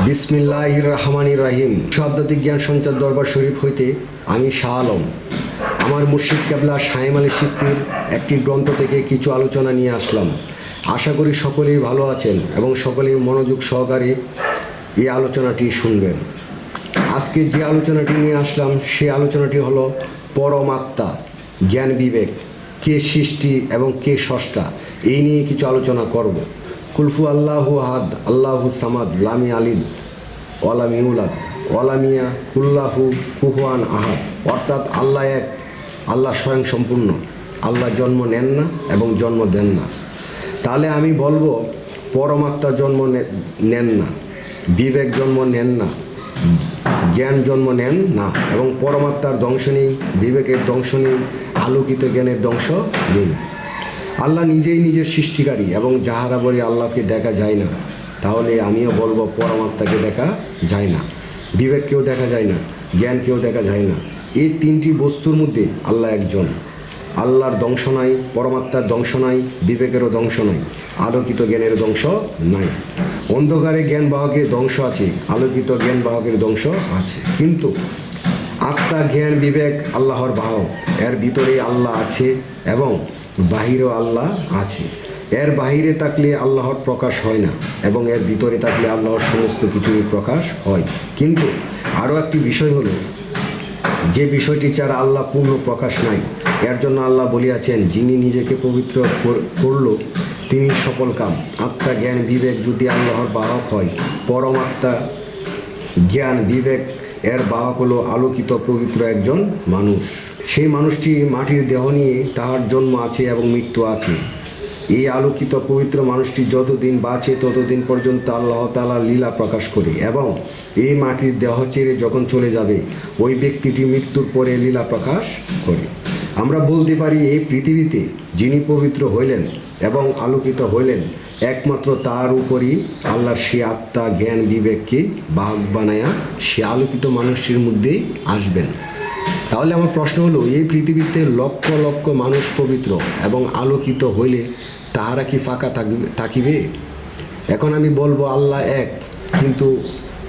বিসমিল্লাহির রহমানির রহিম। শব্দাতিক জ্ঞান সঞ্চার দরবার শরীফ হইতে আমি শাহ আলম আমার মুর্শিদ কেবলা শাহেম আলী চিশতির একটি গ্রন্থ থেকে কিছু আলোচনা নিয়ে আসলাম। আশা করি সকলেই ভালো আছেন এবং সকলেই মনোযোগ সহকারে এই আলোচনাটি শুনবেন। আজকে যে আলোচনাটি নিয়ে আসলাম সে আলোচনাটি হলো পরমাত্মা, জ্ঞান বিবেক, কে সৃষ্টি এবং কে স্রষ্টা, এই নিয়ে কিছু আলোচনা করব। কুলফু আল্লাহু আহাদ আল্লাহু সামাদ লামি আলিদ ওয়ালাম ইউলাদ ওয়ালামিয়া কুল্লাহু কুহুয়ান আহাদ, অর্থাৎ আল্লাহ এক, আল্লাহ স্বয়ং সম্পূর্ণ, আল্লাহ জন্ম নেন না এবং জন্ম দেন না। তাহলে আমি বলবো পরমাত্মা জন্ম নেন না, বিবেক জন্ম নেন না, জ্ঞান জন্ম নেন না এবং পরমাত্মার ধ্বংস নেই, বিবেকের ধ্বংস নেই, আলোকিত জ্ঞানের ধ্বংস নেই। আল্লাহ নিজেই নিজের সৃষ্টিকারী এবং যাহারা বলে আল্লাহকে দেখা যায় না, তাহলে আমিও বলবো পরমাত্মাকে দেখা যায় না, বিবেককেও দেখা যায় না, জ্ঞানকেও দেখা যায় না। এই তিনটি বস্তুর মধ্যে আল্লাহ একজন। আল্লাহর ধ্বংস নাই, পরমাত্মার ধ্বংস নাই, বিবেকেরও ধ্বংস নাই, আলোকিত জ্ঞানের ধ্বংস নাই। অন্ধকারে জ্ঞান বাহকের ধ্বংস আছে, আলোকিত জ্ঞান বাহকের ধ্বংস আছে। কিন্তু আত্মা, জ্ঞান, বিবেক আল্লাহর বাহক। এর ভিতরে আল্লাহ আছে এবং বাহিরেও আল্লাহ আছে। এর বাহিরে থাকলে আল্লাহর প্রকাশ হয় না এবং এর ভিতরে থাকলে আল্লাহর সমস্ত কিছুই প্রকাশ হয়। কিন্তু আরও একটি বিষয় হলো, যে বিষয়টি ছাড়া আল্লাহ পূর্ণ প্রকাশ নাই। এর জন্য আল্লাহ বলিয়াছেন, যিনি নিজেকে পবিত্র করল তিনি সফল কাম। আত্মা, জ্ঞান, বিবেক যদি আল্লাহর বাহক হয়, পরমাত্মা, জ্ঞান, বিবেক এর বাহক হলো আলোকিত পবিত্র একজন মানুষ। সেই মানুষটি মাটির দেহ নিয়ে, তাহার জন্ম আছে এবং মৃত্যু আছে। এই আলোকিত পবিত্র মানুষটি যতদিন বাঁচে ততদিন পর্যন্ত আল্লাহ তাআলা লীলা প্রকাশ করে এবং এই মাটির দেহ ছেড়ে যখন চলে যাবে ওই ব্যক্তিটি মৃত্যুর পরে লীলা প্রকাশ করে। আমরা বলতে পারি এই পৃথিবীতে যিনি পবিত্র হইলেন এবং আলোকিত হইলেন একমাত্র তার উপরই আল্লাহর সে আত্মা, জ্ঞান, বিবেককে বাহক বানায়া সে আলোকিত মানুষটির মধ্যেই আসবেন। তাহলে আমার প্রশ্ন হলো, এই পৃথিবীতে লক্ষ লক্ষ মানুষ পবিত্র এবং আলোকিত হইলে তাহারা কি ফাঁকা থাকিবে? এখন আমি বলবো আল্লাহ এক, কিন্তু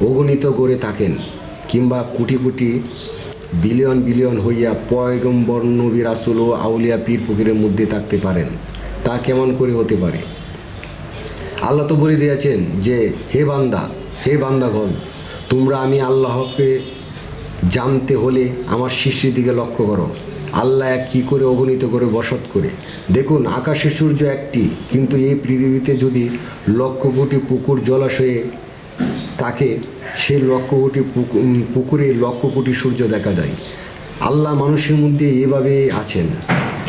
অগণিত গড়ে থাকেন, কিংবা কোটি কোটি বিলিয়ন বিলিয়ন হইয়া পয়গম্বর, নবী, রাসূল ও আউলিয়া, পীর ফকিরের মধ্যে থাকতে পারেন। তা কেমন করে হতে পারে? আল্লাহ তো বলে দিয়েছেন যে, হে বান্দা, হে বান্দাগণ, তোমরা আমি আল্লাহকে জানতে হলে আমার সৃষ্টির দিকে লক্ষ্য করো। আল্লাহ এক কী করে অগণিত করে বসত করে। দেখুন, আকাশে সূর্য একটি, কিন্তু এই পৃথিবীতে যদি লক্ষ কোটি পুকুর জলাশয়ে থাকে, সেই লক্ষ কোটি পুকুরে লক্ষ কোটি সূর্য দেখা যায়। আল্লাহ মানুষের মধ্যে এভাবে আছেন।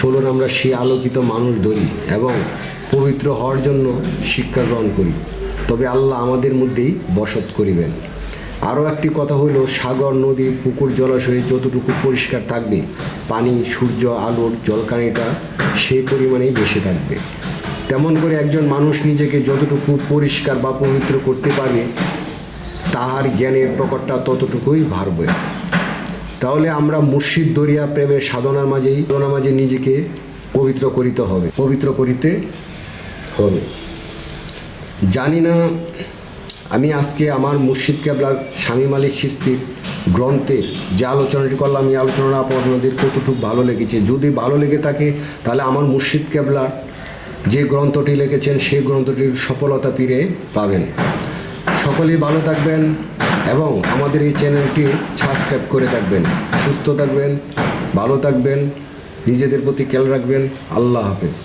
চলুন আমরা সে আলোকিত মানুষ ধরি এবং পবিত্র হওয়ার জন্য শিক্ষা গ্রহণ করি, তবে আল্লাহ আমাদের মধ্যেই বসত করিবেন। আরও একটি কথা হলো, সাগর, নদী, পুকুর, জলাশয়ে যতটুকু পরিষ্কার থাকবে, পানি, সূর্য, আলোর জলকানিটা সেই পরিমাণেই বেশি থাকবে। তেমন করে একজন মানুষ নিজেকে যতটুকু পরিষ্কার বা পবিত্র করতে পারবে, তাহার জ্ঞানের প্রকটটা ততটুকুই বাড়বে। তাহলে আমরা মুর্শিদ দরিয়া প্রেমের সাধনার মাঝে নিজেকে পবিত্র করিতে হবে। জানি না আমি আজকে আমার মুর্শিদ কেবলা শামীম আলী চিশতির গ্রন্থের যে আলোচনাটি করলাম, এই আলোচনা আপনাদের কতটুকু ভালো লেগেছে। যদি ভালো লেগে থাকে তাহলে আমার মুর্শিদ কেবলার যে গ্রন্থটি লিখেছেন সেই গ্রন্থটির সফলতা ফিরে পাবেন। সকলেই ভালো থাকবেন এবং আমাদের এই চ্যানেলটি সাবস্ক্রাইব করে থাকবেন। সুস্থ থাকবেন, ভালো থাকবেন, নিজেদের প্রতি খেয়াল রাখবেন। আল্লাহ হাফেজ।